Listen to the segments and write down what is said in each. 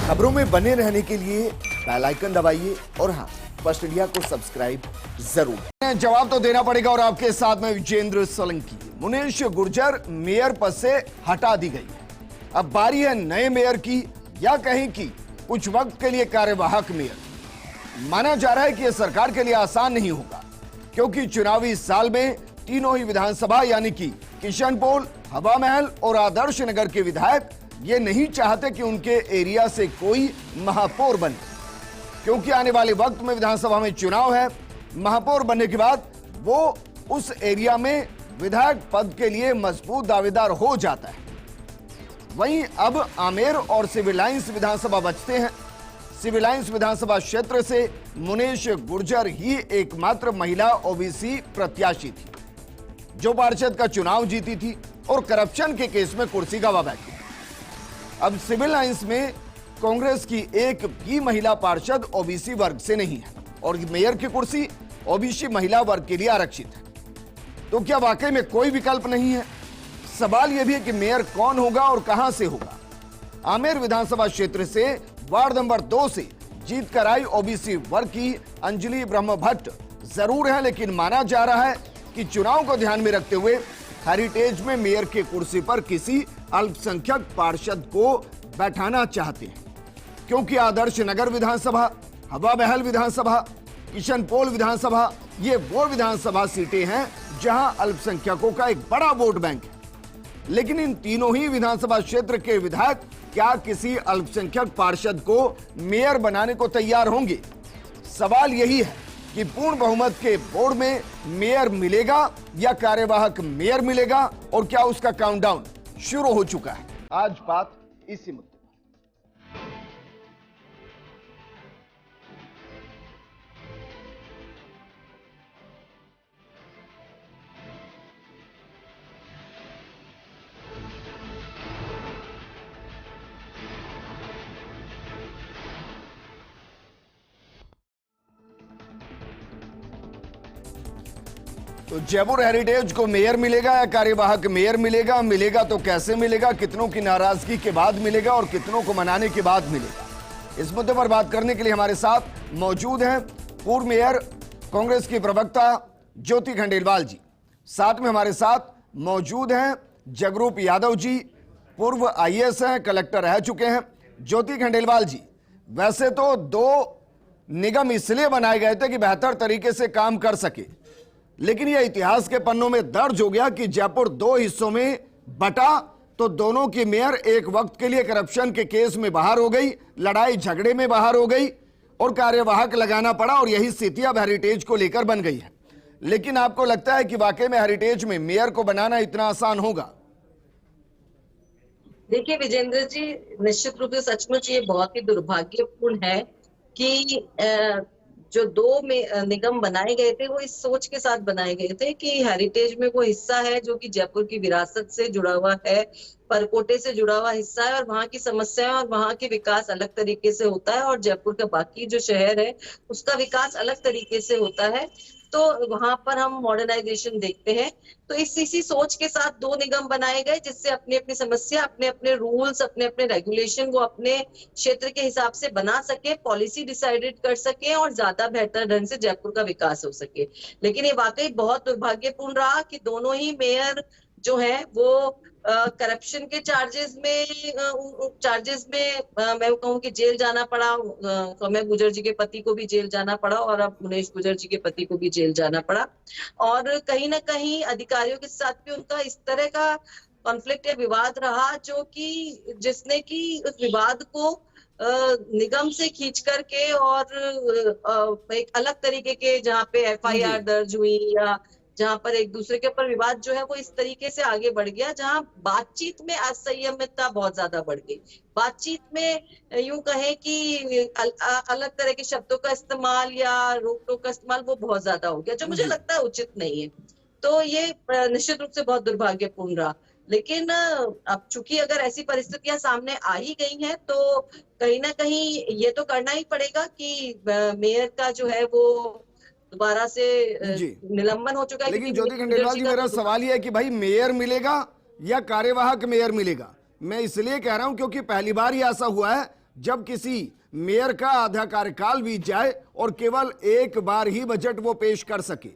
खबरों में बने रहने के लिए बेल आइकन दबाइए और हाँ, फर्स्ट इंडिया को सब्सक्राइब जरूर। जवाब तो देना पड़ेगा और आपके साथ में विजेंद्र सोलंकी। मुनीश गुर्जर मेयर पद से हटा दी गई। अब बारी है नए मेयर की, या कहें कि कुछ वक्त के लिए कार्यवाहक मेयर। माना जा रहा है कि यह सरकार के लिए आसान नहीं होगा, क्योंकि चुनावी साल में तीनों ही विधानसभा यानी कि किशनपोल, हवा महल और आदर्श नगर के विधायक ये नहीं चाहते कि उनके एरिया से कोई महापौर बने, क्योंकि आने वाले वक्त में विधानसभा में चुनाव है। महापौर बनने के बाद वो उस एरिया में विधायक पद के लिए मजबूत दावेदार हो जाता है। वहीं अब आमेर और सिविल लाइंस विधानसभा बचते हैं। सिविल लाइंस विधानसभा क्षेत्र से मुनीश गुर्जर ही एकमात्र महिला ओबीसी प्रत्याशी थी जो पार्षद का चुनाव जीती थी और करप्शन के केस में कुर्सी गंवा बैठी। अब सिविल लाइंस में कांग्रेस की एक भी महिला पार्षद ओबीसी वर्ग से नहीं है और मेयर की कुर्सी ओबीसी महिला वर्ग के लिए आरक्षित है। तो क्या वाकई में कोई विकल्प नहीं है? सवाल यह भी है कि मेयर कौन होगा और कहां से होगा। आमेर विधानसभा क्षेत्र से वार्ड नंबर 2 से जीत कर आई ओबीसी वर्ग की अंजलि ब्रह्म भट्ट जरूर है, लेकिन माना जा रहा है कि चुनाव को ध्यान में रखते हुए हेरिटेज में मेयर के कुर्सी पर किसी अल्पसंख्यक पार्षद को बैठाना चाहते हैं, क्योंकि आदर्श नगर विधानसभा, हवा महल विधानसभा, किशनपोल विधानसभा ये वो विधानसभा सीटें हैं जहां अल्पसंख्यकों का एक बड़ा वोट बैंक है। लेकिन इन तीनों ही विधानसभा क्षेत्र के विधायक क्या किसी अल्पसंख्यक पार्षद को मेयर बनाने को तैयार होंगे? सवाल यही है कि पूर्ण बहुमत के बोर्ड में मेयर मिलेगा या कार्यवाहक मेयर मिलेगा, और क्या उसका काउंटडाउन शुरू हो चुका है? आज बात इसी मुद्दे। तो जयपुर हेरिटेज को मेयर मिलेगा या कार्यवाहक मेयर मिलेगा? मिलेगा तो कैसे मिलेगा, कितनों की नाराजगी के बाद मिलेगा और कितनों को मनाने के बाद मिलेगा? इस मुद्दे पर बात करने के लिए हमारे साथ मौजूद हैं पूर्व मेयर कांग्रेस की प्रवक्ता ज्योति खंडेलवाल जी। साथ में हमारे साथ मौजूद हैं जगरूप यादव जी, पूर्व IAS हैं, कलेक्टर रह चुके हैं। ज्योति खंडेलवाल जी, वैसे तो 2 निगम इसलिए बनाए गए थे कि बेहतर तरीके से काम कर सके, लेकिन यह इतिहास के पन्नों में दर्ज हो गया कि जयपुर 2 हिस्सों में बटा तो दोनों की मेयर एक वक्त के लिए करप्शन के केस में बाहर हो गई, लड़ाई झगड़े में बाहर हो गई और कार्यवाहक लगाना पड़ा, और यही स्थिति अब हेरिटेज को लेकर बन गई है। लेकिन आपको लगता है कि वाकई में हेरिटेज में मेयर को बनाना इतना आसान होगा? देखिए विजेंद्र जी, निश्चित रूप से सचमुच ये बहुत ही दुर्भाग्यपूर्ण है कि जो 2 निगम बनाए गए थे वो इस सोच के साथ बनाए गए थे कि हेरिटेज में वो हिस्सा है जो कि जयपुर की विरासत से जुड़ा हुआ है, परकोटे से जुड़ा हुआ हिस्सा है, और वहां की समस्याएं और वहां के विकास अलग तरीके से होता है, और जयपुर का बाकी जो शहर है उसका विकास अलग तरीके से होता है। तो वहां पर हम मॉडर्नाइजेशन देखते हैं। तो इसी सोच के साथ 2 निगम बनाए गए, जिससे अपनी अपनी समस्या, अपने अपने रूल्स, अपने अपने रेगुलेशन वो अपने क्षेत्र के हिसाब से बना सके, पॉलिसी डिसाइडेड कर सके और ज्यादा बेहतर ढंग से जयपुर का विकास हो सके। लेकिन ये वाकई बहुत दुर्भाग्यपूर्ण रहा कि दोनों ही मेयर जो है वो करप्शन के चार्जेस में मैं कहूँ कि जेल जाना पड़ा। सौम्या गुर्जर जी के पति को भी जेल जाना पड़ा और अब मुनीश गुर्जर जी के पति को भी जेल जाना पड़ा, और कहीं ना कहीं अधिकारियों के साथ भी उनका इस तरह का कॉन्फ्लिक्ट या विवाद रहा जो कि जिसने कि उस विवाद को निगम से खींच करके और एक अलग तरीके के जहाँ पे FIR दर्ज हुई या जहां पर एक दूसरे के ऊपर विवाद जो है वो इस तरीके से आगे बढ़ गया, जहां बातचीत में असंयमितता बहुत ज्यादा बढ़ गई। बातचीत में यूं कहें कि अलग तरह के शब्दों का इस्तेमाल या रोक टोक का इस्तेमाल वो बहुत ज्यादा हो गया, जो मुझे लगता है उचित नहीं है। तो ये निश्चित रूप से बहुत दुर्भाग्यपूर्ण रहा। लेकिन अब चूंकि अगर ऐसी परिस्थितियां सामने आ ही गई हैं तो कहीं ना कहीं ये तो करना ही पड़ेगा कि मेयर का जो है वो दोबारा से निलंबन हो चुका है। लेकिन ज्योति खंडेलवाल जी, मेरा सवाल ये है कि भाई मेयर मिलेगा या कार्यवाहक मेयर मिलेगा? मैं इसलिए कह रहा हूं क्योंकि पहली बार ही ऐसा हुआ है जब किसी मेयर का आधा कार्यकाल बीत जाए और केवल एक बार ही बजट वो पेश कर सके।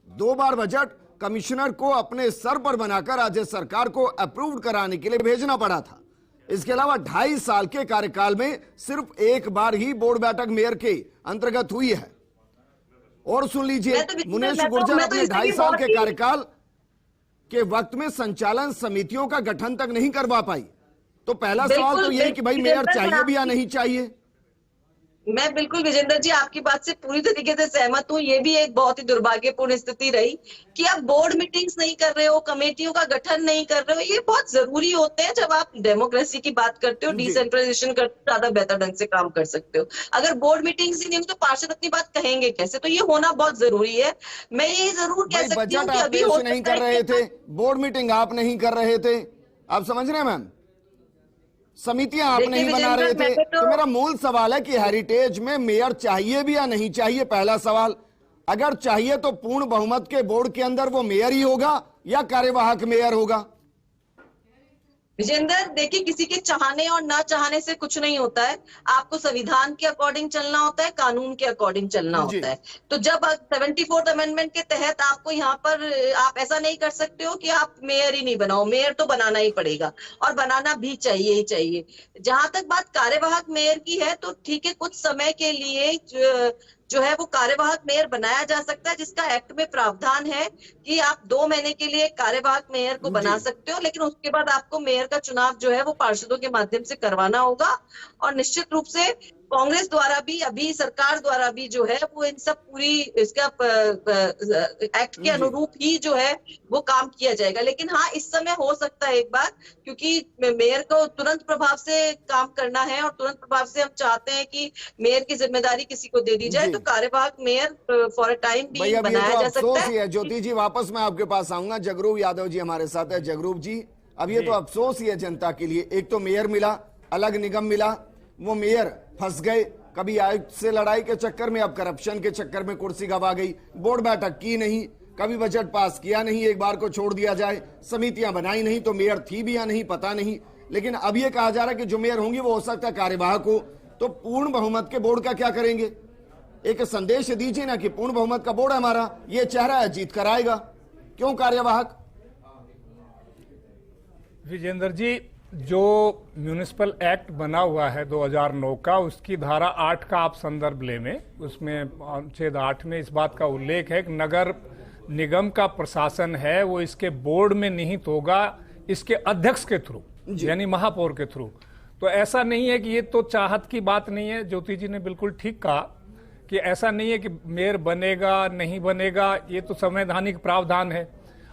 2 बार बजट कमिश्नर को अपने सर पर बनाकर राज्य सरकार को अप्रूव कराने के लिए भेजना पड़ा था। इसके अलावा 2.5 साल के कार्यकाल में सिर्फ एक बार ही बोर्ड बैठक मेयर के अंतर्गत हुई है। और सुन लीजिए, मुनेश गुर्जर अपने 2.5 साल के कार्यकाल के वक्त में संचालन समितियों का गठन तक नहीं करवा पाई। तो पहला सवाल तो यही कि भाई मेयर चाहिए भी या नहीं चाहिए। मैं बिल्कुल विजेंद्र जी आपकी बात से पूरी तरीके से सहमत हूँ। ये भी एक बहुत ही दुर्भाग्यपूर्ण स्थिति रही कि आप बोर्ड मीटिंग्स नहीं कर रहे हो, कमेटियों का गठन नहीं कर रहे हो। ये बहुत जरूरी होते हैं जब आप डेमोक्रेसी की बात करते हो, डिसेंट्रलाइजेशन करते हो, ज्यादा बेहतर ढंग से काम कर सकते हो। अगर बोर्ड मीटिंग्स ही नहीं तो पार्षद अपनी बात कहेंगे कैसे? तो ये होना बहुत जरूरी है। मैं ये जरूर कह सकती हूँ कि अभी नहीं कर रहे थे, बोर्ड मीटिंग आप नहीं कर रहे थे, आप समझ रहे हैं मैम, समितियां आप नहीं बना रहे थे। तो मेरा मूल सवाल है कि हेरिटेज में मेयर चाहिए भी या नहीं चाहिए। पहला सवाल, अगर चाहिए तो पूर्ण बहुमत के बोर्ड के अंदर वो मेयर ही होगा या कार्यवाहक मेयर होगा? विजेंद्र देखिए, किसी के चाहने और ना चाहने से कुछ नहीं होता है। आपको संविधान के अकॉर्डिंग चलना होता है, कानून के अकॉर्डिंग चलना होता है। तो जब 74th अमेंडमेंट के तहत आपको यहाँ पर आप ऐसा नहीं कर सकते हो कि आप मेयर ही नहीं बनाओ। मेयर तो बनाना ही पड़ेगा और बनाना भी चाहिए ही चाहिए। जहां तक बात कार्यवाहक मेयर की है तो ठीक है, कुछ समय के लिए जो है वो कार्यवाहक मेयर बनाया जा सकता है, जिसका एक्ट में प्रावधान है कि आप 2 महीने के लिए कार्यवाहक मेयर को बना सकते हो, लेकिन उसके बाद आपको मेयर का चुनाव जो है वो पार्षदों के माध्यम से करवाना होगा। और निश्चित रूप से कांग्रेस द्वारा भी, अभी सरकार द्वारा भी जो है वो इन सब पूरी इसका एक्ट के अनुरूप ही जो है वो काम किया जाएगा। लेकिन हाँ, इस समय हो सकता है एक बार, क्योंकि मेयर को तुरंत प्रभाव से काम करना है और तुरंत प्रभाव से हम चाहते हैं कि मेयर की जिम्मेदारी किसी को दे दी जाए, तो कार्यवाहक मेयर फॉर अ टाइम भी बनाया जा सकता है। ज्योति जी, वापस मैं आपके पास आऊंगा। जगरूप यादव जी हमारे साथ है। जगरूप जी, अब ये तो अफसोस ही है जनता के लिए, एक तो मेयर मिला, अलग निगम मिला, वो मेयर फंस गए, कभी आयुक्त से लड़ाई के चक्कर में, अब करप्शन के चक्कर में कुर्सी गवा गई, बोर्ड बैठक की नहीं, कभी बजट पास किया नहीं, एक बार को छोड़ दिया जाए, समितियां बनाई नहीं, तो मेयर थी भी या नहीं पता नहीं। लेकिन अब ये कहा जा रहा है कि जो मेयर होंगी वो हो सकता है कार्यवाहक हो। तो पूर्ण बहुमत के बोर्ड का क्या करेंगे? एक संदेश दीजिए ना कि पूर्ण बहुमत का बोर्ड हमारा ये चेहरा है, जीत कर आएगा, क्यों कार्यवाहक? विजेंद्र जी, जो म्यूनिसिपल एक्ट बना हुआ है 2009 का, उसकी धारा 8 का आप संदर्भ लें, उसमें अनुच्छेद 8 में इस बात का उल्लेख है कि नगर निगम का प्रशासन है वो इसके बोर्ड में निहित होगा इसके अध्यक्ष के थ्रू, यानी महापौर के थ्रू। तो ऐसा नहीं है कि ये तो चाहत की बात नहीं है। ज्योति जी ने बिल्कुल ठीक कहा कि ऐसा नहीं है कि मेयर बनेगा नहीं बनेगा, ये तो संवैधानिक प्रावधान है।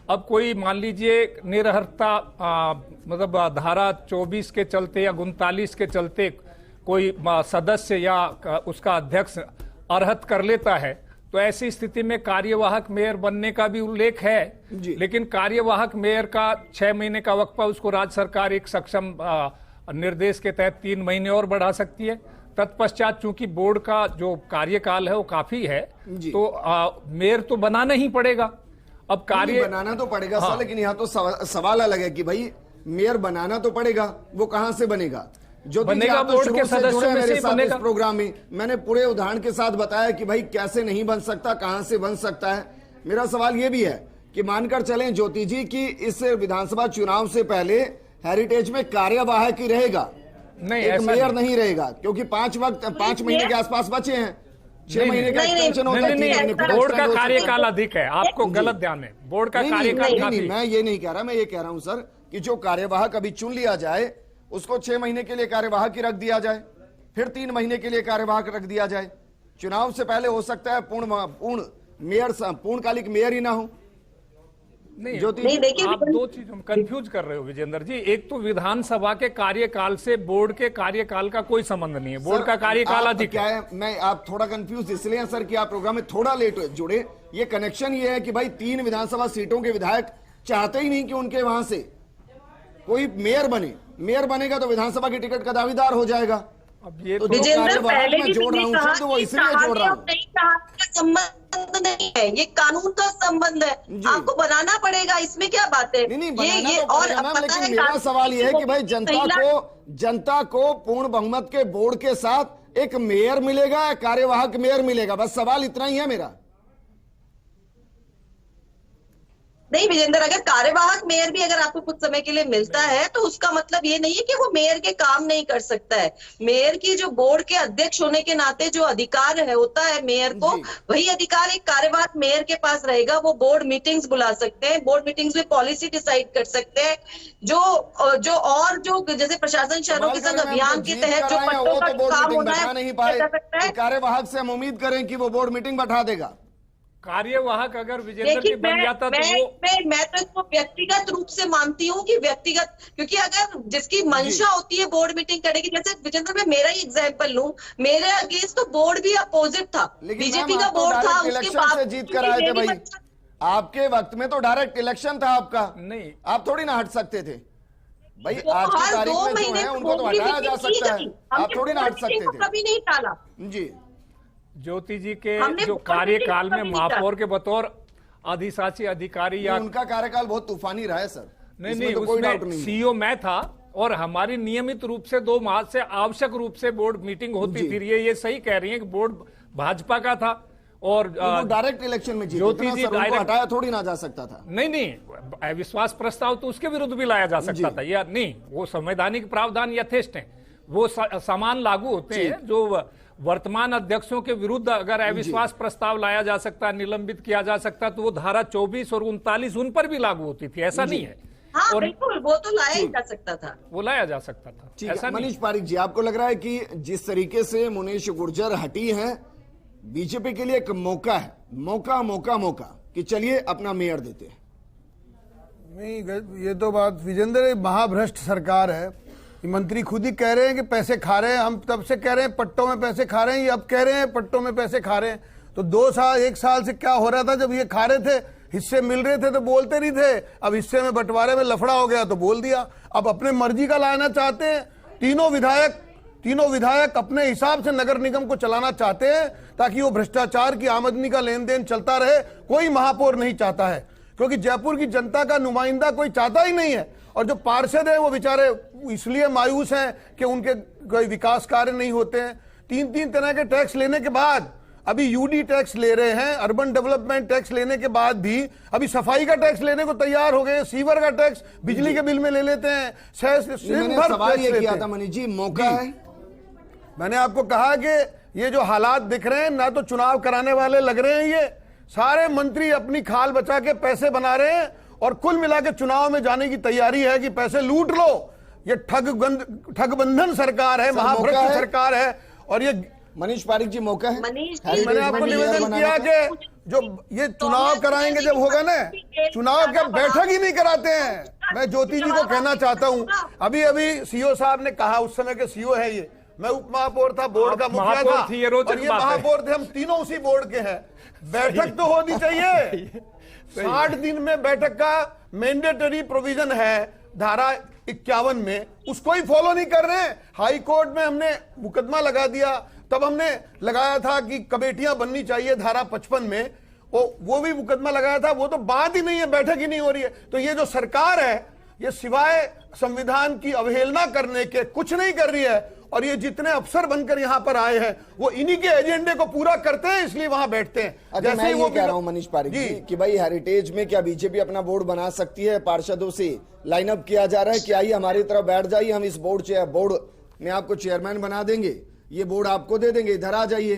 अब कोई मान लीजिए निरर्हता मतलब धारा 24 के चलते या 39 के चलते कोई सदस्य या उसका अध्यक्ष अर्हत कर लेता है, तो ऐसी स्थिति में कार्यवाहक मेयर बनने का भी उल्लेख है। लेकिन कार्यवाहक मेयर का 6 महीने का वक्फा उसको राज्य सरकार एक सक्षम निर्देश के तहत 3 महीने और बढ़ा सकती है। तत्पश्चात चूंकि बोर्ड का जो कार्यकाल है वो काफी है, तो मेयर तो बनाना ही पड़ेगा। अब कार्य बनाना तो पड़ेगा सर, लेकिन यहाँ तो सवाल अलग है कि भाई मेयर बनाना तो पड़ेगा, वो कहां से बनेगा? जो बनेगा बोर्ड के सदस्यों में से बनेगा। इस प्रोग्राम में मैंने पूरे उदाहरण के साथ बताया कि भाई कैसे नहीं बन सकता, कहां से बन सकता है। मेरा सवाल ये भी है कि मानकर चलें ज्योति जी की इस विधानसभा चुनाव से पहले हेरिटेज में कार्यवाहक ही रहेगा, नहीं एक मेयर नहीं रहेगा, क्योंकि 5 महीने के आसपास बचे हैं। 6 महीने का एक्सटेंशन होता है। बोर्ड का कार्यकाल अधिक है, आपको गलत ध्यान है। बोर्ड का कार्यकाल नहीं, मैं ये नहीं कह रहा, मैं ये कह रहा हूं सर कि जो कार्यवाहक अभी चुन लिया जाए उसको 6 महीने के लिए कार्यवाहक ही रख दिया जाए, फिर 3 महीने के लिए कार्यवाहक रख दिया जाए। चुनाव से पहले हो सकता है पूर्णकालिक मेयर ही ना हो। नहीं, आप 2 चीजों में कंफ्यूज कर रहे हो विजेंद्र जी। एक तो विधानसभा के कार्यकाल से बोर्ड के कार्यकाल का कोई संबंध नहीं है, बोर्ड का कार्यकाल अधिक क्या है। मैं आप थोड़ा कंफ्यूज इसलिए सर कि आप प्रोग्राम में थोड़ा लेट जुड़े। ये कनेक्शन ये है कि भाई 3 विधानसभा सीटों के विधायक चाहते ही नहीं कि उनके वहां से कोई मेयर बने। मेयर बनेगा तो विधानसभा की टिकट का दावेदार हो जाएगा। अब ये तो कार्यवाहक में जोड़ रहा हूँ सर, तो वो इसलिए जोड़ रहा हूँ। संबंध नहीं है, ये कानून का संबंध है, आपको बनाना पड़ेगा, इसमें क्या बात है। नहीं बनाना तो पड़ेगा मैम, लेकिन मेरा सवाल ये है कि भाई जनता को जनता को पूर्ण बहुमत के बोर्ड के साथ एक मेयर मिलेगा या कार्यवाहक मेयर मिलेगा? बस सवाल इतना ही है मेरा। नहीं विजेंद्र, अगर कार्यवाहक मेयर भी अगर आपको कुछ समय के लिए मिलता है तो उसका मतलब ये नहीं है कि वो मेयर के काम नहीं कर सकता है। मेयर की जो बोर्ड के अध्यक्ष होने के नाते जो अधिकार है होता है मेयर को, वही अधिकार एक कार्यवाहक मेयर के पास रहेगा। वो बोर्ड मीटिंग्स बुला सकते हैं, बोर्ड मीटिंग्स में पॉलिसी डिसाइड कर सकते हैं। जो जैसे प्रशासन शहरों के संग अभियान के तहत जो पट्टों का काम होना है नहीं पाए, कार्यवाहक से हम उम्मीद करें कि वो बोर्ड मीटिंग बैठा देगा। कार्यवाहक अगर विजेंद्र की बन जाता तो मैं तो इसको व्यक्तिगत रूप से मानती हूँ कि व्यक्तिगत, क्योंकि अगर जिसकी मंशा होती है बोर्ड मीटिंग करने की, जैसे विजेंद्र मैं मेरा ही एग्जांपल लूं, मेरे अगेंस्ट तो बोर्ड भी अपोजिट था, बीजेपी का बोर्ड था, उसके बाद जीत कर आए थे भाई। आपके वक्त में तो डायरेक्ट इलेक्शन था आपका, नहीं आप थोड़ी ना हट सकते थे भाई। वो आज की हर तारीख 2 में जो महीने है उनको तो हटाया जा सकता है, आप थोड़ी ना हट सकते थे। कभी नहीं टाला जी। ज्योति जी के जो कार्यकाल में महापौर के बतौर अधिशासी अधिकारी या उनका कार्यकाल बहुत तूफानी रहा है सर। नहीं तो उसमें सीईओ मैं था और हमारी नियमित रूप से 2 माह से आवश्यक रूप से बोर्ड मीटिंग होती थी। ये सही कह रही है कि बोर्ड भाजपा का था और डायरेक्ट इलेक्शन में ज्योति जी हटाया थोड़ी ना जा सकता था। नहीं अविश्वास प्रस्ताव तो उसके विरुद्ध भी लाया जा सकता था या नहीं, वो संवैधानिक प्रावधान यथेष्ट हैं, वो समान लागू होते हैं। जो वर्तमान अध्यक्षों के विरुद्ध अगर अविश्वास प्रस्ताव लाया जा सकता, निलंबित किया जा सकता, तो वो धारा 24 और 39 उन पर भी लागू होती थी, ऐसा नहीं है। हाँ, और बिल्कुल वो तो लाया ही जा सकता था, वो लाया जा सकता था, ऐसा मनीष पारिक जी, आपको लग रहा है कि जिस तरीके से मुनीश गुर्जर हटी है, बीजेपी के लिए एक मौका है, मौका कि चलिए अपना मेयर देते हैं? नहीं, ये तो बात विजेंद्र, महाभ्रष्ट सरकार है। मंत्री खुद ही कह रहे हैं कि पैसे खा रहे हैं, हम तब से कह रहे हैं पट्टों में पैसे खा रहे हैं, ये अब कह रहे हैं पट्टों में पैसे खा रहे हैं। तो 2 साल 1 साल से क्या हो रहा था? जब ये खा रहे थे, हिस्से मिल रहे थे तो बोलते नहीं थे, अब हिस्से में बंटवारे में लफड़ा हो गया तो बोल दिया। अब अपने मर्जी का लाना चाहते हैं। तीनों विधायक अपने हिसाब से नगर निगम को चलाना चाहते हैं ताकि वो भ्रष्टाचार की आमदनी का लेन देन चलता रहे। कोई महापौर नहीं चाहता है, क्योंकि जयपुर की जनता का नुमाइंदा कोई चाहता ही नहीं है। और जो पार्षद है वो बेचारे इसलिए मायूस हैं कि उनके कोई विकास कार्य नहीं होते हैं। 3 तरह के टैक्स लेने के बाद, अभी यूडी टैक्स ले रहे हैं, अर्बन डेवलपमेंट टैक्स लेने के बाद भी अभी सफाई का टैक्स लेने को तैयार हो गए, सीवर का टैक्स बिजली के बिल में ले लेते हैं। सवाल ये किया था मनीष जी, मौका है। मैंने आपको कहा कि ये जो हालात दिख रहे हैं, ना तो चुनाव कराने वाले लग रहे हैं, ये सारे मंत्री अपनी खाल बचा के पैसे बना रहे हैं और कुल मिला के चुनाव में जाने की तैयारी है कि पैसे लूट लो। ये ठगबंधन सरकार है, महाभ्रष्ट सरकार है। और ये मनीष पारिक जी, मौका है। मैंने आपको निवेदन किया कि जो ये चुनाव कराएंगे, जब होगा ना, चुनाव के बैठक ही नहीं कराते हैं। मैं ज्योति जी को कहना चाहता हूं, अभी सीईओ साहब ने कहा, उस समय के सीईओ है ये, मैं उप महापौर था, बोर्ड का मुखिया था, और ये महापौर थे, हम तीनों उसी बोर्ड के हैं। बैठक तो होनी चाहिए। 60 दिन में बैठक का मैंडेटरी प्रोविजन है धारा 51 में, उसको ही फॉलो नहीं कर रहे हैं। हाई कोर्ट में हमने मुकदमा लगा दिया, तब हमने लगाया था कि कमेटियां बननी चाहिए धारा 55 में, वो भी मुकदमा लगाया था। वो तो बात ही नहीं है, बैठक ही नहीं हो रही है। तो ये जो सरकार है, ये सिवाय संविधान की अवहेलना करने के कुछ नहीं कर रही है। और ये जितने अफसर बनकर यहाँ पर आए हैं, वो इन्हीं के एजेंडे को पूरा करते हैं, इसलिए वहां बैठते हैं। जैसे मैं ये कह रहा हूं मनीष पारिक जी कि भाई हेरिटेज में क्या बीजेपी अपना बोर्ड बना सकती है? पार्षदों से लाइनअप किया जा रहा है कि आइए हमारी तरफ बैठ जाइए, हम इस बोर्ड में आपको चेयरमैन बना देंगे, ये बोर्ड आपको दे देंगे, इधर आ जाइए।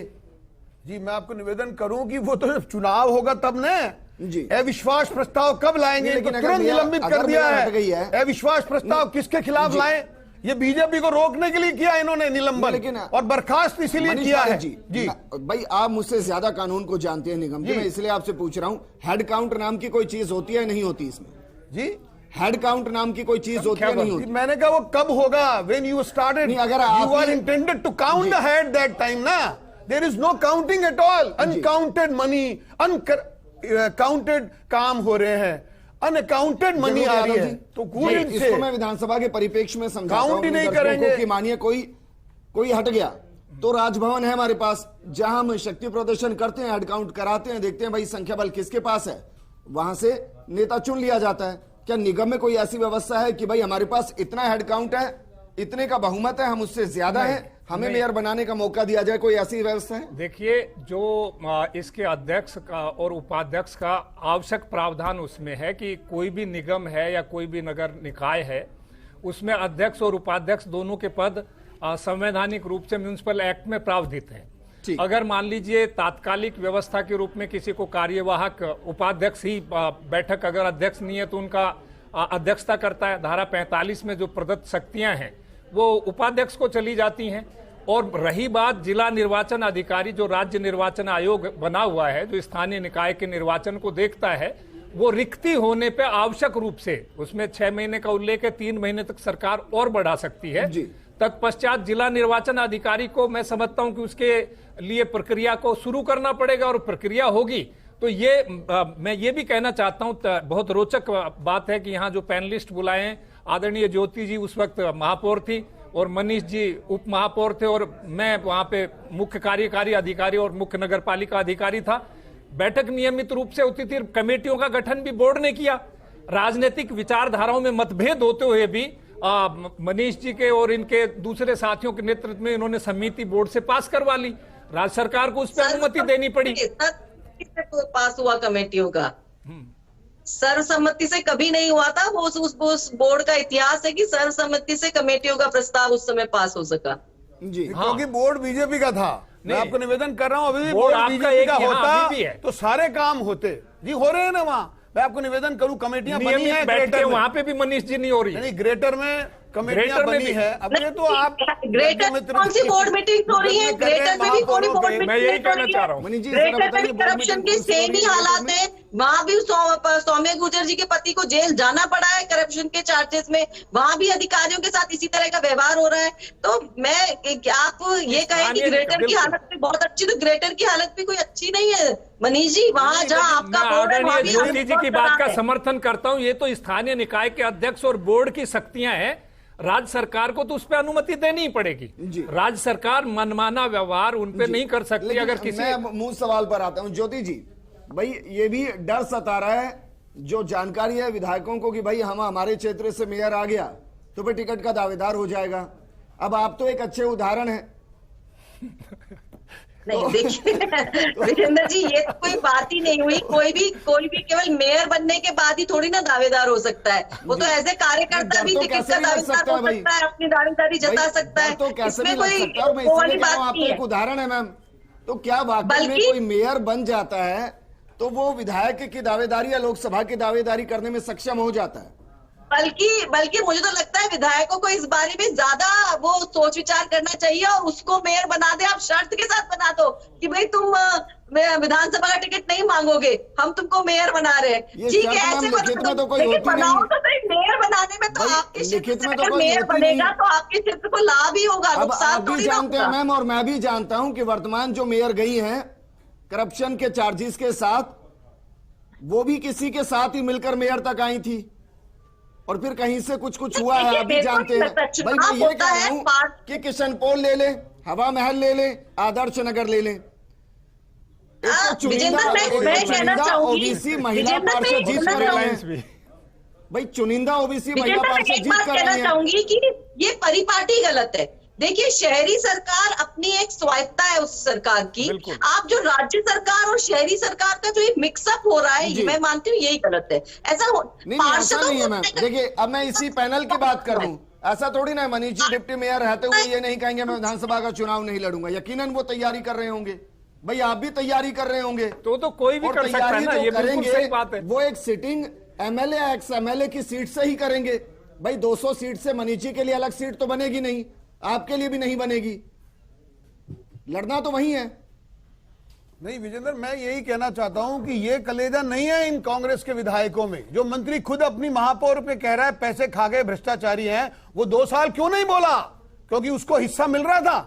जी, मैं आपको निवेदन करूं कि वो तो चुनाव होगा तब न जी, अविश्वास प्रस्ताव कब लाएंगे? लेकिन तुरंत निलंबित कर दिया है। अविश्वास प्रस्ताव किसके खिलाफ लाए? ये बीजेपी को रोकने के लिए किया इन्होंने निलंबन, और बर्खास्त इसीलिए किया है। जी भाई, आप मुझसे ज्यादा कानून को जानते हैं निगम जी, मैं इसलिए आपसे पूछ रहा हूं, हेड काउंट नाम की कोई चीज होती है नहीं होती इसमें? जी, हेड काउंट नाम की कोई चीज होती है नहीं होती? मैंने कहा वो कब होगा? व्हेन यू स्टार्टेड, अगर you are intended to count the head that time ना, there is no counting at all. Uncounted money, uncounted काम हो रहे हैं, अनअकाउंटेड मनी आ रही है। तो इसको मैं विधानसभा के परिप्रेक्ष्य में समझाता काउंट ही नहीं करेंगे कि मानिए कोई हट गया, तो राजभवन है हमारे पास, जहां हम शक्ति प्रदर्शन करते हैं, हेड काउंट कराते हैं, देखते हैं भाई संख्या बल किसके पास है, वहां से नेता चुन लिया जाता है। क्या निगम में कोई ऐसी व्यवस्था है कि भाई हमारे पास इतना हेड काउंट है, इतने का बहुमत है, हम उससे ज्यादा है, हमें मेयर बनाने का मौका दिया जाए, कोई ऐसी व्यवस्था है? देखिए, जो इसके अध्यक्ष का और उपाध्यक्ष का आवश्यक प्रावधान उसमें है कि कोई भी निगम है या कोई भी नगर निकाय है, उसमें अध्यक्ष और उपाध्यक्ष दोनों के पद संवैधानिक रूप से म्युनिसिपल एक्ट में प्रावधानित है। अगर मान लीजिए तात्कालिक व्यवस्था के रूप में किसी को कार्यवाहक उपाध्यक्ष ही बैठक, अगर अध्यक्ष नहीं है तो उनका अध्यक्षता करता है, धारा 45 में जो प्रदत्त शक्तियां हैं वो उपाध्यक्ष को चली जाती हैं। और रही बात जिला निर्वाचन अधिकारी, जो राज्य निर्वाचन आयोग बना हुआ है, जो स्थानीय निकाय के निर्वाचन को देखता है, वो रिक्ति होने पे आवश्यक रूप से उसमें 6 महीने का उल्लेख है, 3 महीने तक सरकार और बढ़ा सकती है। तत्पश्चात जिला निर्वाचन अधिकारी को मैं समझता हूं कि उसके लिए प्रक्रिया को शुरू करना पड़ेगा, और प्रक्रिया होगी तो ये मैं ये भी कहना चाहता हूं, बहुत रोचक बात है कि यहाँ जो पैनलिस्ट बुलाए हैं, आदरणीय ज्योति जी उस वक्त महापौर थी और मनीष जी उप महापौर थे, और मैं वहां पे मुख्य कार्यकारी अधिकारी और मुख्य नगर पालिका अधिकारी था। बैठक नियमित रूप से होती थी, कमेटियों का गठन भी बोर्ड ने किया। राजनीतिक विचारधाराओं में मतभेद होते हुए भी मनीष जी के और इनके दूसरे साथियों के नेतृत्व में इन्होंने समिति बोर्ड से पास करवा ली, राज्य सरकार को उस पर अनुमति देनी पड़ी। पास हुआ कमेटियों का, सर्वसम्मति से कभी नहीं हुआ था। वो उस बोर्ड का इतिहास है कि सर्वसम्मति से कमेटियों का प्रस्ताव उस समय पास हो सका जी। क्योंकि बोर्ड बीजेपी का था। मैं आपको निवेदन कर रहा हूं, अभी भी बोर्ड बोर्ड आपका बीजेपी एक का यहाँ अभी भी है। होता तो सारे काम होते जी, हो रहे हैं ना वहाँ। मैं आपको निवेदन करूं, कमेटियां बनी नियमित है बैठके ग्रेटर में, वहां पे भी मनीष जी नहीं हो रही, नहीं ग्रेटर में कमेटियां ग्रेटर में बनी भी। है। अब ये तो आप ग्रेटर में कौन सी बोर्ड मीटिंग हो रही है? ग्रेटर में भी कोई बोर्ड मीटिंग मैं यही कहना चाह रहा हूँ। मनीष जी, ग्रेटर में भी करप्शन के सेम ही हालात है। वहां भी सौम्या गुर्जर जी के पति को जेल जाना पड़ा है करप्शन के चार्जेस में, वहां भी अधिकारियों के साथ इसी तरह का व्यवहार हो रहा है। तो मैं आप ये कहें कि ग्रेटर की हालत भी बहुत अच्छी, तो ग्रेटर की हालत भी कोई अच्छी नहीं है मनीष जी। वहां जहां आपका बोर्ड है वहां भी ज्योति जी की बात का समर्थन करता हूं। ये तो स्थानीय निकाय के अध्यक्ष और बोर्ड की शक्तियां हैं, राज्य सरकार को तो उस पर अनुमति देनी ही पड़ेगी। राज्य सरकार मनमाना व्यवहार उन पे नहीं कर सकती। अगर किसी, मैं मूल सवाल पर आता हूं ज्योति जी, भाई ये भी डर सता रहा है, जो जानकारी है विधायकों को कि भाई हम हमारे क्षेत्र से मेयर आ गया तो फिर टिकट का दावेदार हो जाएगा। अब आप तो एक अच्छे उदाहरण है। नहीं देखिए विजेंद्र जी, ये तो कोई बात ही नहीं हुई। कोई भी केवल मेयर बनने के बाद ही थोड़ी ना दावेदार हो सकता है। वो तो ऐसे कार्यकर्ता भी टिकट का दावेदार हो सकता है, अपनी दावेदारी जता सकता है। तो कैसे इसमें भी लग कोई सकता है, और मैं वो वाली इसलिए कह रहा हूं, बात आपका नहीं एक है। उदाहरण है मैम। तो क्या वाकई में कोई मेयर बन जाता है तो वो विधायक की दावेदारी या लोकसभा की दावेदारी करने में सक्षम हो जाता है? बल्कि मुझे तो लगता है विधायकों को इस बारे में ज्यादा वो सोच विचार करना चाहिए और उसको मेयर बना दे। आप शर्त के साथ बना दो कि भाई तुम विधानसभा का टिकट नहीं मांगोगे, हम तुमको मेयर बना रहे हैं। ठीक है, ऐसे लिखित में तो कोई होती बनाओ नहीं। तो सही। मेयर बनाने में तो आपके क्षेत्र लिखित से में तो अगर कोई मेयर होती बनेगा नहीं। तो आपके क्षेत्र को लाभ ही होगा, अब नुकसान आप भी थोड़ी ना जानते हैं होगा। मैम, और मैं भी जानता हूं कि वर्तमान जो मेयर गई हैं करप्शन के चार्जेस के साथ, वो भी किसी के साथ ही मिलकर मेयर तक आई थी, और फिर कहीं से कुछ हुआ है, आप भी जानते हैं। भाई मैं ये कह रहा हूं कि किशन पोल ले ले, हवा महल ले ले, आदर्श नगर ले ले, विजेंद्र मैं कहना चाहूंगी, ओबीसी महिला पार्षद जीत कर रहे हैं। भाई चुनिंदा ओबीसी महिला पार्षद एक जीत बात कर कहना रहे हैं। चाहूंगी कि ये परिपाटी गलत है। देखिए, शहरी सरकार अपनी एक स्वायत्ता है उस सरकार की। आप जो राज्य सरकार और शहरी सरकार का जो मिक्सअप हो रहा है, ये मैं मानती हूँ यही गलत है। ऐसा नहीं है मैम। देखिए, अब मैं इसी पैनल की बात कर दूं, ऐसा थोड़ी ना है मनीष जी डिप्टी मेयर रहते हुए ये नहीं कहेंगे मैं विधानसभा का चुनाव नहीं लड़ूंगा। यकीनन वो तैयारी कर रहे होंगे, भाई आप भी तैयारी कर रहे होंगे, तो कोई भी कर सकता है ना, ये बिल्कुल सही बात है। वो एक सिटिंग एमएलए एक्स एमएलए की सीट से ही करेंगे। भाई 200 सीट से मनीष जी के लिए अलग सीट तो बनेगी नहीं, आपके लिए भी नहीं बनेगी, लड़ना तो वही है। नहीं विजेंद्र, मैं यही कहना चाहता हूं कि ये कलेजा नहीं है इन कांग्रेस के विधायकों में। जो मंत्री खुद अपनी महापौर पे कह रहा है पैसे खा गए, भ्रष्टाचारी हैं, वो 2 साल क्यों नहीं बोला? क्योंकि उसको हिस्सा मिल रहा था,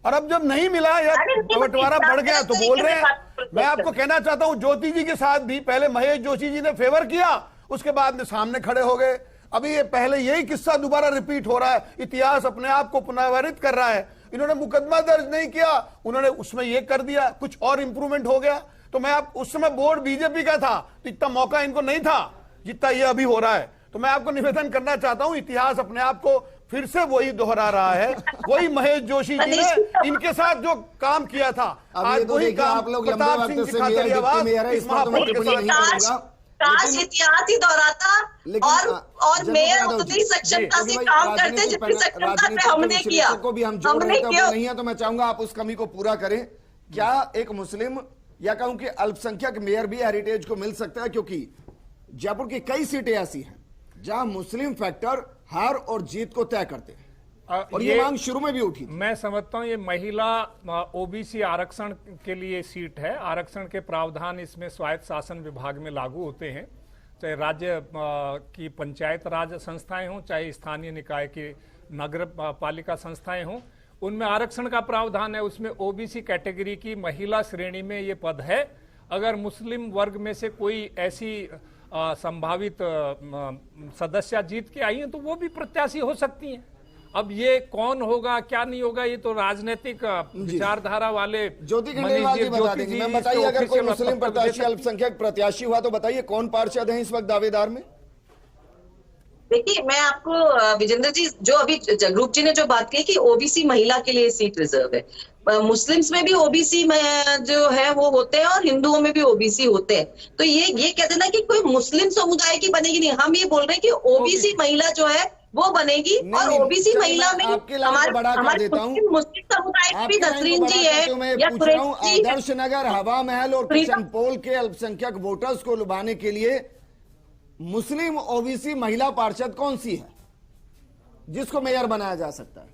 और अब जब नहीं मिला या बंटवारा बढ़ गया तो बोल रहे हैं। मैं आपको कहना चाहता हूं, ज्योति जी के साथ भी पहले महेश जोशी जी ने फेवर किया, उसके बाद में सामने खड़े हो गए। अभी ये पहले यही किस्सा दोबारा रिपीट हो रहा है। इतिहास अपने आप को पुनरावृत्त कर रहा है। इन्होंने मुकदमा दर्ज नहीं किया, उन्होंने उसमें ये कर दिया, कुछ और इंप्रूवमेंट हो गया। तो मैं आप उस समय बोर्ड बीजेपी का था तो इतना मौका इनको नहीं था जितना ये अभी हो रहा है। तो मैं आपको निवेदन करना चाहता हूं, इतिहास अपने आप को फिर से वही दोहरा रहा है। वही महेश जोशी जी ने इनके साथ जो काम किया था, आज वही काम आप लोग लंबे प्रताप सिंह वक्त की से मेयर खातिरदारी मेयर है, इस पर तो मैं टिप्पणी नहीं करूंगा। काश इतिहास ही दोहराता और मेयर उतनी सक्षमता से काम करते जितनी सक्षमता पे हमने किया। को भी हम जोड़ रहे थे, वो नहीं है, तो मैं चाहूंगा आप उस कमी को पूरा करें। क्या एक मुस्लिम या कहूं कि अल्पसंख्यक मेयर भी हेरिटेज को मिल सकता है? क्योंकि जयपुर की कई सीटें ऐसी हैं जहां मुस्लिम फैक्टर हार और जीत को तय करते हैं, और ये मांग शुरू में भी उठी थी। मैं समझता हूं ये महिला ओबीसी आरक्षण के लिए सीट है। आरक्षण के प्रावधान इसमें स्वायत्त शासन विभाग में लागू होते हैं, चाहे राज्य की पंचायत राज संस्थाएं हों, चाहे स्थानीय निकाय की नगर पालिका संस्थाएं हों, उनमें आरक्षण का प्रावधान है। उसमें ओबीसी कैटेगरी की महिला श्रेणी में ये पद है। अगर मुस्लिम वर्ग में से कोई ऐसी संभावित सदस्य जीत के आई हैं तो वो भी प्रत्याशी हो सकती हैं। अब ये कौन होगा क्या नहीं होगा, ये तो राजनीतिक विचारधारा वाले ज्योति खंडेलवाल जी बता देंगे। मैं बताइए, अगर कोई मुस्लिम प्रत्याशी अल्पसंख्यक प्रत्याशी हुआ तो बताइए कौन पार्षद है इस वक्त दावेदार में? देखिए, मैं आपको विजेंद्र जी, जो अभी जगरूप जी ने जो बात की कि ओबीसी महिला के लिए सीट रिजर्व है, मुस्लिम्स में भी ओबीसी जो है वो होते हैं और हिंदुओं में भी ओबीसी होते हैं। तो ये कहते ना कि कोई मुस्लिम समुदाय की बनेगी, नहीं, हम ये बोल रहे हैं कि ओबीसी महिला जो है वो बनेगी। और ओबीसी महिला में हमारे मुस्लिम समुदाय की भी नसरीन जी है या कुरैशी जी, आदर्श नगर, हवा महल और किशन पोल के अल्पसंख्यक वोटर्स को लुभाने के लिए मुस्लिम ओबीसी महिला पार्षद कौन सी है जिसको मेयर बनाया जा सकता है?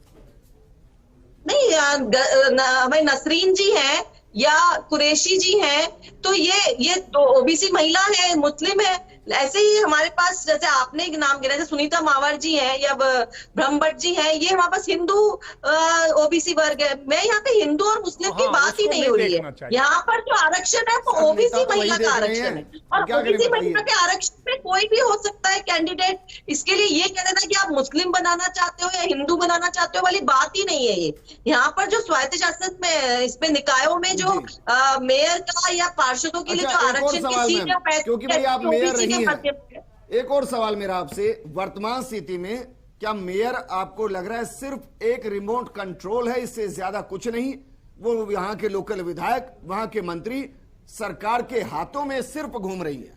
नहीं, हमारे नसरीन जी हैं या कुरैशी जी हैं, तो ये तो ओबीसी महिला है, मुस्लिम है। ऐसे ही हमारे पास, जैसे आपने एक नाम गिना, जैसे सुनीता मावर जी हैं या ब्रह्मभट्ट जी हैं, ये हमारे पास हिंदू ओबीसी वर्ग है। मैं यहाँ पे हिंदू और मुस्लिम की बात ही नहीं हो रही है। यहाँ पर जो आरक्षण है वो ओबीसी महिला का आरक्षण है, और ओबीसी महिला के आरक्षण में कोई भी हो सकता है कैंडिडेट। इसके लिए ये कह देना कि आप मुस्लिम बनाना चाहते हो या हिंदू बनाना चाहते हो वाली बात ही नहीं है। ये यहाँ पर जो स्वायत्त शासन में, इसमें निकायों में जो मेयर का या पार्षदों के लिए जो आरक्षण की सीट है, क्योंकि भाई आप मेयर रही हैं, एक और सवाल मेरा आपसे, वर्तमान स्थिति में क्या मेयर आपको लग रहा है सिर्फ एक रिमोट कंट्रोल है, इससे ज्यादा कुछ नहीं? वो यहाँ के लोकल विधायक, वहां के मंत्री सरकार के हाथों में सिर्फ घूम रही है?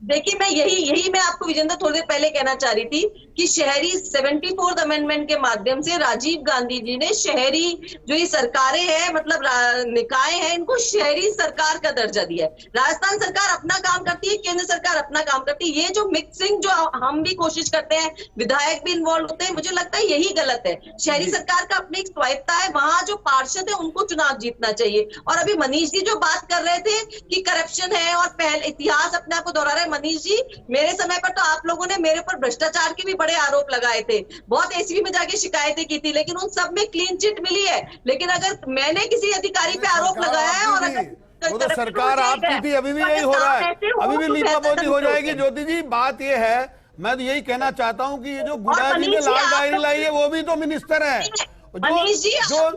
देखिए, मैं यही मैं आपको विजेंद्र थोड़ी देर पहले कहना चाह रही थी कि शहरी 74th अमेंडमेंट के माध्यम से राजीव गांधी जी ने शहरी जो ये सरकारें हैं, मतलब निकाय हैं, इनको शहरी सरकार का दर्जा दिया है। राजस्थान सरकार अपना काम करती है, केंद्र सरकार अपना काम करती है। ये जो मिक्सिंग जो हम भी कोशिश करते हैं, विधायक भी इन्वॉल्व होते हैं, मुझे लगता है यही गलत है। शहरी सरकार का अपनी एक स्वायत्तता है, वहां जो पार्षद है उनको चुनाव जीतना चाहिए। और अभी मनीष जी जो बात कर रहे थे कि करप्शन है और पहले इतिहास अपने आप को दोहरा रहे, मनीष जी, मेरे समय पर तो आप लोगों ने मेरे ऊपर भ्रष्टाचार के भी बड़े आरोप लगाए थे, बहुत एसीबी में जाके शिकायतें की थी, लेकिन उन सब में क्लीन चिट मिली है। लेकिन अगर मैंने किसी अधिकारी पे आरोप लगाया है और अगर वो तो सरकार आपकी थी, अभी भी यही हो रहा है, अभी भी लीपापोती हो जाएगी। ज्योति जी, बात ये है, मैं तो यही कहना चाहता हूँ कि ये जो गुडा जी ने लाल डायरी लाई है वो भी तो मिनिस्टर है। जो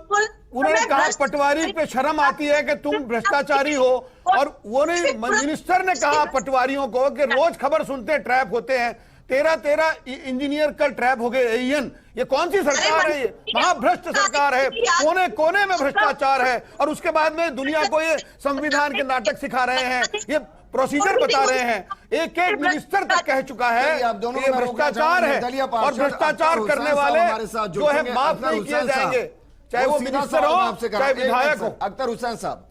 उन्होंने कहा पटवारी पे शर्म आती है कि तुम भ्रष्टाचारी हो, और वो नहीं, मिनिस्टर ने कहा पटवारियों को कि रोज खबर सुनते ट्रैप होते हैं, 13 इंजीनियर कल ट्रैप हो गए एईएन। ये कौन सी सरकार है? ये महाभ्रष्ट सरकार है, कोने कोने में भ्रष्टाचार है, और उसके बाद में दुनिया को ये संविधान के नाटक सिखा रहे हैं, ये प्रोसीजर बता रहे हैं। एक मिनिस्टर तक कह चुका है ये भ्रष्टाचार है, और भ्रष्टाचार करने वाले जो है माफ नहीं किए जाएंगे, चाहे वो मिनिस्टर हो चाहे विधायक हो। अख्तर हुसैन साहब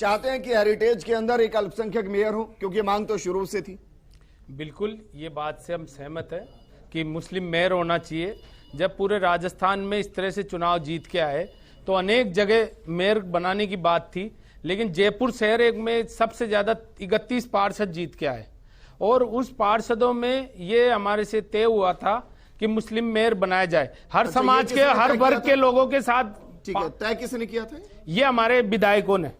चाहते हैं कि हेरिटेज के अंदर एक अल्पसंख्यक मेयर हो, क्योंकि मांग तो शुरू से थी। बिल्कुल, ये बात से हम सहमत है कि मुस्लिम मेयर होना चाहिए। जब पूरे राजस्थान में इस तरह से चुनाव जीत के आए तो अनेक जगह मेयर बनाने की बात थी, लेकिन जयपुर शहर एक में सबसे ज्यादा 31 पार्षद जीत के आए, और उस पार्षदों में ये हमारे से तय हुआ था कि मुस्लिम मेयर बनाया जाए, हर समाज के हर वर्ग के लोगों के साथ। ठीक है, तय किसने किया था? ये हमारे विधायकों ने,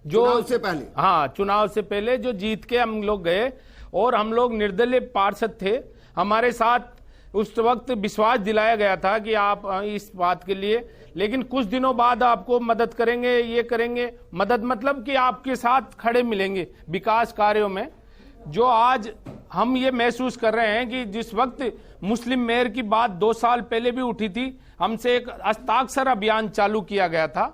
जो चुनाव से पहले, हाँ, चुनाव से पहले जो जीत के हम लोग गए, और हम लोग निर्दलीय पार्षद थे। हमारे साथ उस वक्त विश्वास दिलाया गया था कि आप इस बात के लिए, लेकिन कुछ दिनों बाद आपको मदद करेंगे, ये करेंगे। मदद मतलब कि आपके साथ खड़े मिलेंगे विकास कार्यों में। जो आज हम ये महसूस कर रहे हैं कि जिस वक्त मुस्लिम मेयर की बात 2 साल पहले भी उठी थी, हमसे एक हस्ताक्षर अभियान चालू किया गया था,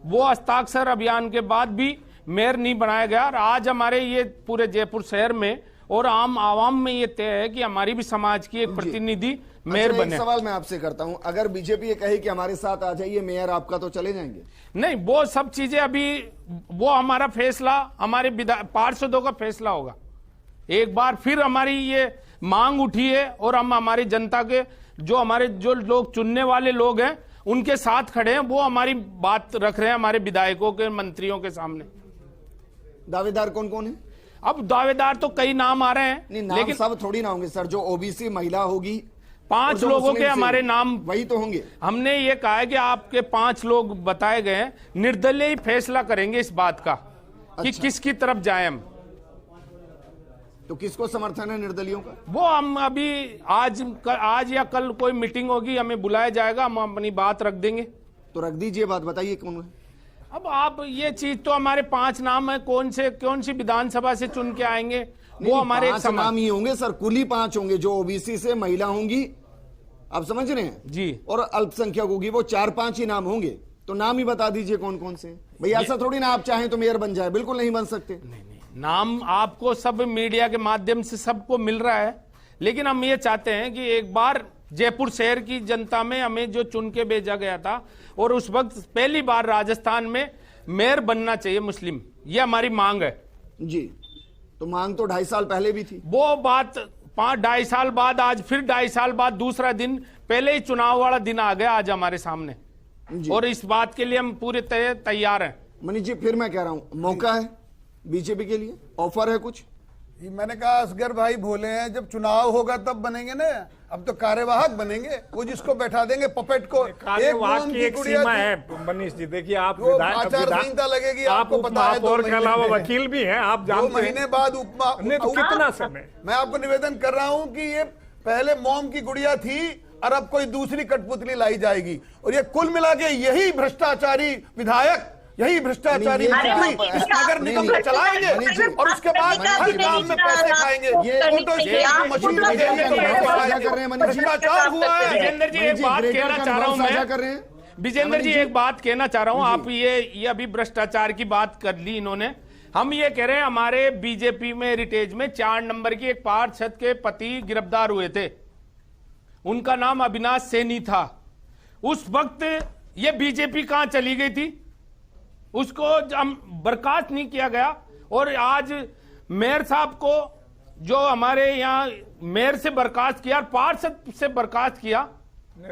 वो हस्ताक्षर अभियान के बाद भी मेयर नहीं बनाया गया। और आज हमारे ये पूरे जयपुर शहर में और आम आवाम में ये तय है कि हमारी भी समाज की एक प्रतिनिधि मेयर अच्छा, बने। एक सवाल मैं आपसे करता हूं, अगर बीजेपी ये कहे कि हमारे साथ आ जाइए मेयर आपका, तो चले जाएंगे? नहीं, वो सब चीजें अभी, वो हमारा फैसला, हमारे पार्षदों का फैसला होगा। एक बार फिर हमारी ये मांग उठी है और हम हमारी जनता के जो लोग चुनने वाले लोग हैं उनके साथ खड़े हैं, वो हमारी बात रख रहे हैं हमारे विधायकों के, मंत्रियों के सामने। दावेदार कौन कौन है? अब दावेदार तो कई नाम आ रहे हैं, नहीं, नाम लेकिन सब थोड़ी ना होंगे सर। जो ओबीसी महिला होगी, 5 लोगों के हमारे नाम वही तो होंगे। हमने ये कहा है कि आपके 5 लोग बताए गए हैं, निर्दलीय फैसला करेंगे इस बात का कि किसकी तरफ जाए हम। तो किसको समर्थन है निर्दलियों का? वो हम अभी आज या कल कोई मीटिंग होगी, हमें बुलाया जाएगा, हम अपनी बात रख देंगे। तो रख दीजिए बात, बताइए कौन है। अब आप ये चीज तो हमारे 5 नाम है, कौन सी विधानसभा से चुन के आएंगे, वो हमारे 5 नाम ही होंगे सर, कुल ही 5 होंगे। जो ओबीसी से महिला होंगी, आप समझ रहे हैं जी, और अल्पसंख्यक होगी, वो 4-5 ही नाम होंगे। तो नाम ही बता दीजिए कौन कौन से। भाई ऐसा थोड़ी ना आप चाहें तो मेयर बन जाए, बिल्कुल नहीं बन सकते। नहीं, नाम आपको सब मीडिया के माध्यम से सबको मिल रहा है, लेकिन हम ये चाहते हैं कि एक बार जयपुर शहर की जनता में हमें जो चुन के भेजा गया था, और उस वक्त पहली बार राजस्थान में मेयर बनना चाहिए मुस्लिम, ये हमारी मांग है जी। तो मांग तो 2.5 साल पहले भी थी। वो बात 2.5 साल बाद, आज फिर 2.5 साल बाद दूसरा दिन, पहले ही चुनाव वाला दिन आ गया आज हमारे सामने, और इस बात के लिए हम पूरे तैयार हैं। मनीष जी, फिर मैं कह रहा हूं, मौका है बीजेपी के लिए, ऑफर है कुछ? ये मैंने कहा असगर भाई बोले हैं जब चुनाव होगा तब बनेंगे ना, अब तो कार्यवाहक बनेंगे, वो जिसको बैठा देंगे पपेट को। कार्यवाहक की एक सीमा है मनीष जी, देखिए आप आचार संहिता लगेगी, आप आपको पता है। उपमहापौर के अलावा वकील भी हैं, आप जानते हैं। 2 महीने बाद नहीं तो कितना समय? मैं आपको निवेदन कर रहा हूं कि ये पहले मोम की गुड़िया थी और अब कोई दूसरी कठपुतली लाई जाएगी, और ये कुल मिला के यही भ्रष्टाचारी विधायक, यही भ्रष्टाचारी इस नगर निगम में चलाएंगे, और उसके बाद हर काम में पैसे खाएंगे। ये मशीन भ्रष्टाचार हुआ है। विजेंद्र जी एक बात कहना चाह रहा हूं मैं, विजेंद्र जी एक बात कहना चाह रहा हूं, आप ये अभी भ्रष्टाचार की बात कर ली इन्होंने, हम ये कह रहे हैं हमारे बीजेपी में हेरिटेज में 4 नंबर की एक पार्षद के पति गिरफ्तार हुए थे, उनका नाम अविनाश सैनी था। उस वक्त ये बीजेपी कहां चली गई थी, उसको हम बर्खास्त नहीं किया गया, और आज मेयर साहब को जो हमारे यहाँ मेयर से बर्खास्त किया, पार्षद से बर्खास्त किया,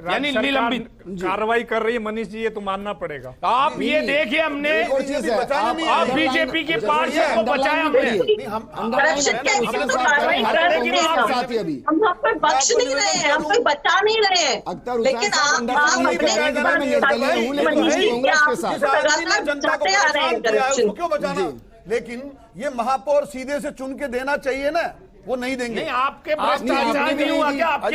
यानी निलंबित कार्रवाई कर रही है मनीष जी, ये तो मानना पड़ेगा। आप ये देखिए, हमने आप बीजेपी के पार्षद को बचाया, हमने करप्शन के अगेंस्ट तो कार्रवाई कर रहे हैं, हम कोई बख्श नहीं रहे हैं, हम कोई बचा नहीं रहे हैं, लेकिन क्यों बचाना? लेकिन ये महापौर सीधे से चुन के देना चाहिए ना, वो नहीं देंगे। नहीं, आपके भ्रष्टाचार नहीं हुआ क्या? आपके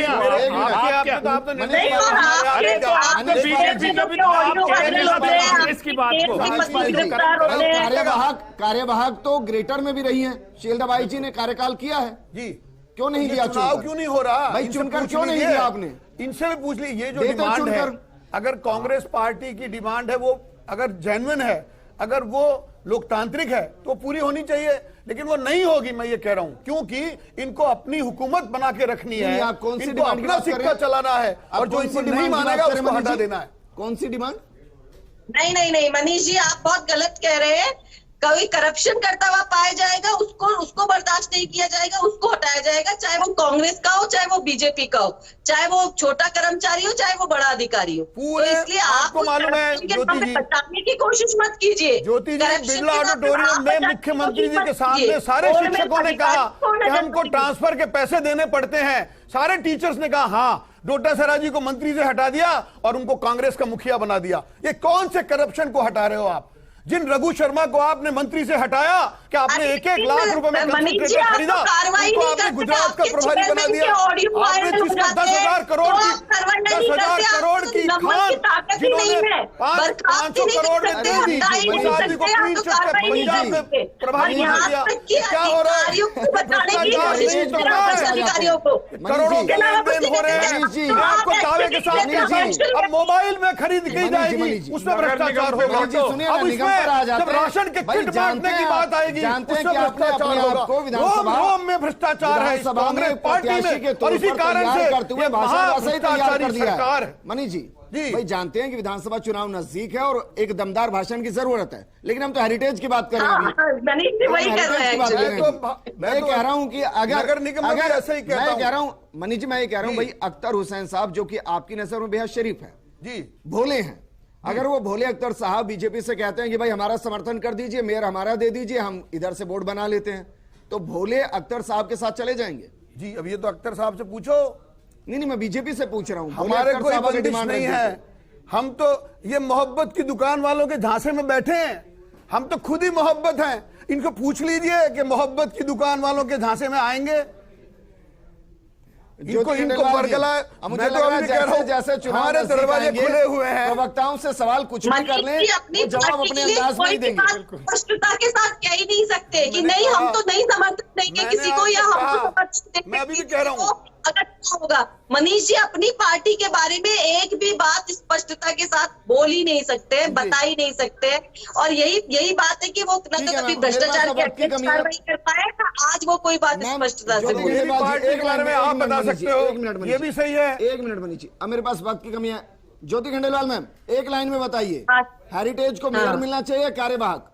कार्यवाहक तो ग्रेटर में भी रही हैं, शील्डा बाई जी ने कार्यकाल किया है जी, क्यों नहीं दिया? चुनाव क्यों नहीं हो रहा भाई? चुनकर क्यों नहीं दिया आपने? इनसे भी पूछ ली। ये जो डिमांड है, अगर कांग्रेस पार्टी की डिमांड है, वो अगर जेन्युइन है, अगर वो लोकतांत्रिक है, तो पूरी होनी चाहिए, लेकिन वो नहीं होगी। मैं ये कह रहा हूं, क्योंकि इनको अपनी हुकूमत बना के रखनी है, इनको अपना सिक्का चलाना है, और जो इनको नहीं मानेगा उसको हटा देना है। कौन सी डिमांड? नहीं मनीष जी, आप बहुत गलत कह रहे हैं। कोई करप्शन करता हुआ पाया जाएगा, उसको बर्दाश्त नहीं किया जाएगा, उसको हटाया जाएगा, चाहे वो कांग्रेस का हो, चाहे वो बीजेपी का हो, चाहे वो छोटा कर्मचारी हो, चाहे वो बड़ा अधिकारी हो। तो इसलिए आपको मालूम है ज्योति जी, बचाने की कोशिश मत कीजिए। ज्योति जी, बिरला ऑडिटोरियम में मुख्यमंत्री जी के सामने सारे शिक्षकों ने कहा कि हमको ट्रांसफर के पैसे देने पड़ते हैं। सारे टीचर्स ने कहा हाँ। डोटासरा जी को मंत्री से हटा दिया और उनको कांग्रेस का मुखिया बना दिया। ये कौन से करप्शन को हटा रहे हो आप? जिन रघु शर्मा को आपने मंत्री से हटाया, क्या आपने 1-1 लाख रुपए में कंसंट्रेटर खरीदा, उनको आपने गुजरात का प्रभारी बना दिया। आपने जिसको 10,000 करोड़ की खान जिन्होंने 500 करोड़ में दे दी, उस आदमी को क्लीन चिट का पंजाब में प्रभारी बना दिया। क्या हो रहा है? करोड़ों के लेनदेन हो रहे हैं, आपको दावे के साथ अब मोबाइल में खरीद की जाएगी, उसमें भ्रष्टाचार होगा। अब इसमें जब राशन के किट बांटने की बात आएगी, उसमें भ्रष्टाचार होगा। रोम में भ्रष्टाचार है इस कांग्रेस पार्टी में, और इसी कारण से ये महाभ्रष्टाचारी सरकार है। मनीष जी भाई जानते हैं कि विधानसभा चुनाव नजदीक है और एक दमदार भाषण की जरूरत है, लेकिन हम तो हेरिटेज की बात कर रहे हैं। मैं कह रहा हूं कि अगर मनीष जी मैं ये कह रहा हूं भाई अख्तर हुसैन साहब जो कि आपकी नजर में बेहद शरीफ है जी, भोले हैं, अगर वो भोले अख्तर साहब बीजेपी से कहते हैं कि भाई हमारा समर्थन कर दीजिए, मेयर हमारा दे दीजिए, हम इधर से वोट बना लेते हैं, तो भोले अख्तर साहब के साथ चले जाएंगे जी। अब ये तो अख्तर साहब से पूछो। नहीं मैं बीजेपी से पूछ रहा हूं। हमारे कोई बंदिश नहीं है, हम तो ये मोहब्बत की दुकान वालों के झांसे में बैठे हैं, हम तो खुद ही मोहब्बत हैं। इनको पूछ लीजिए कि मोहब्बत की दुकान वालों के झांसे में आएंगे, इनको बरगला। मैं तो अभी कह रहा हूं जैसे हमारे दरवाजे खुले हुए हैं, प्रवक्ताओं से सवाल कुछ भी कर लें, वो जवाब अपने अंदाज में ही देंगे। स्पष्टता के साथ कह ही नहीं सकते कि नहीं हम तो नहीं समर्थन देंगे किसी को, या हम तो समर्थन देंगे। मैं अभी भी कह रहा हूं अगर होगा मनीष जी अपनी पार्टी के बारे में एक भी बात स्पष्टता के साथ बोल ही नहीं सकते, बता ही नहीं सकते, और यही बात है कि वो न तो कभी भ्रष्टाचार की कार्रवाई कर पाए ना आज वो कोई बात स्पष्टता से बोले। पार्टी के बारे में आप बता सकते हो, ये भी सही है। 1 मिनट मनीष जी, अब मेरे पास वक्त की कमी है। ज्योति खंडेलवाल मैम एक लाइन में बताइए, हेरिटेज को मेयर मिलना चाहिए कार्यवाहक?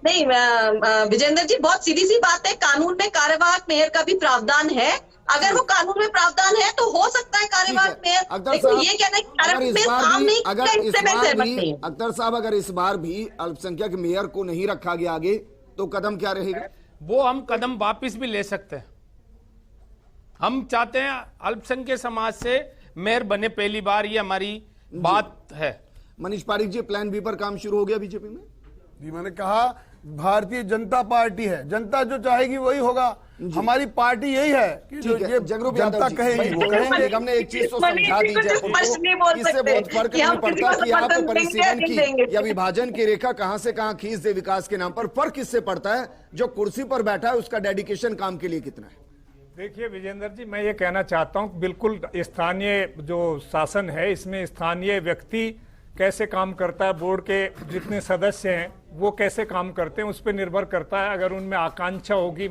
नहीं विजेंद्र जी बहुत सीधी सी बात है, कानून में कार्यवाहक मेयर का भी प्रावधान है। अगर वो कानून में प्रावधान है तो हो सकता है कार्यवाहक मेयर। ये कहना अख्तर साहब अगर इस बार भी अल्पसंख्यक मेयर को नहीं रखा गया आगे तो कदम क्या रहेगा? वो हम कदम वापिस भी ले सकते हैं। हम चाहते हैं अल्पसंख्यक समाज से मेयर बने पहली बार, ये हमारी बात है। मनीष पारिक जी प्लान बी पर काम शुरू हो गया बीजेपी में? जी मैंने कहा भारतीय जनता पार्टी है, जनता जो चाहेगी वही होगा। हमारी पार्टी यही है कि जो ये जनता कहेगी वो कहेंगे। हमने एक चीज तो समझा दी जयपुर को, इससे बहुत फर्क नहीं पड़ता कि आप परिसीमन की या विभाजन की रेखा कहां से कहां खींच दे विकास के नाम पर। फर्क इससे पड़ता है जो कुर्सी पर बैठा है उसका डेडिकेशन काम के लिए कितना है। देखिए विजेंद्र जी मैं ये कहना चाहता हूं बिल्कुल स्थानीय जो शासन है इसमें स्थानीय व्यक्ति कैसे काम करता है, बोर्ड के जितने सदस्य हैं वो कैसे काम करते हैं उस पर निर्भर करता है। अगर उनमें आकांक्षा होगी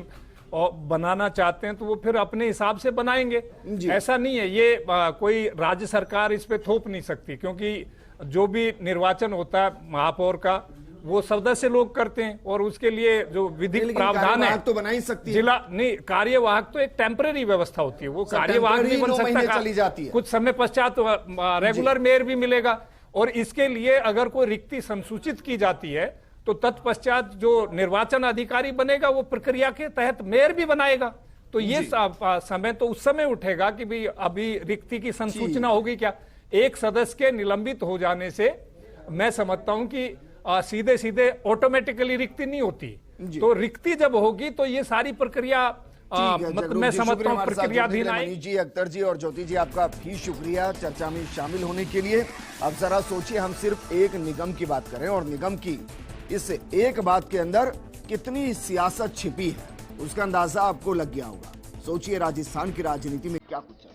और बनाना चाहते हैं तो वो फिर अपने हिसाब से बनाएंगे। ऐसा नहीं है, ये कोई राज्य सरकार इस पे थोप नहीं सकती, क्योंकि जो भी निर्वाचन होता है महापौर का वो सदस्य लोग करते हैं और उसके लिए जो विधिक प्रावधान है तो बना ही सकती है। जिला नहीं, कार्यवाहक तो एक टेम्पररी व्यवस्था होती है, वो कार्यवाहक भी बन सकता चली जाती है। कुछ समय पश्चात रेगुलर मेयर भी मिलेगा। और इसके लिए अगर कोई रिक्ति संसूचित की जाती है तो तत्पश्चात जो निर्वाचन अधिकारी बनेगा वो प्रक्रिया के तहत मेयर भी बनाएगा। तो ये समय तो उस समय उठेगा कि भाई अभी रिक्ति की संसूचना होगी क्या। एक सदस्य के निलंबित हो जाने से मैं समझता हूं कि सीधे सीधे ऑटोमेटिकली रिक्ति नहीं होती, तो रिक्ति जब होगी तो ये सारी प्रक्रिया मतलब मैं समझता हूं प्रक्रियाधीन आएगी। मनीष जी, अख्तर जी और ज्योति जी आपका भी शुक्रिया चर्चा में शामिल होने के लिए। अब जरा सोचिए हम सिर्फ एक निगम की बात करें और निगम की इस एक बात के अंदर कितनी सियासत छिपी है उसका अंदाजा आपको लग गया होगा। सोचिए राजस्थान की राजनीति में क्या कुछ है।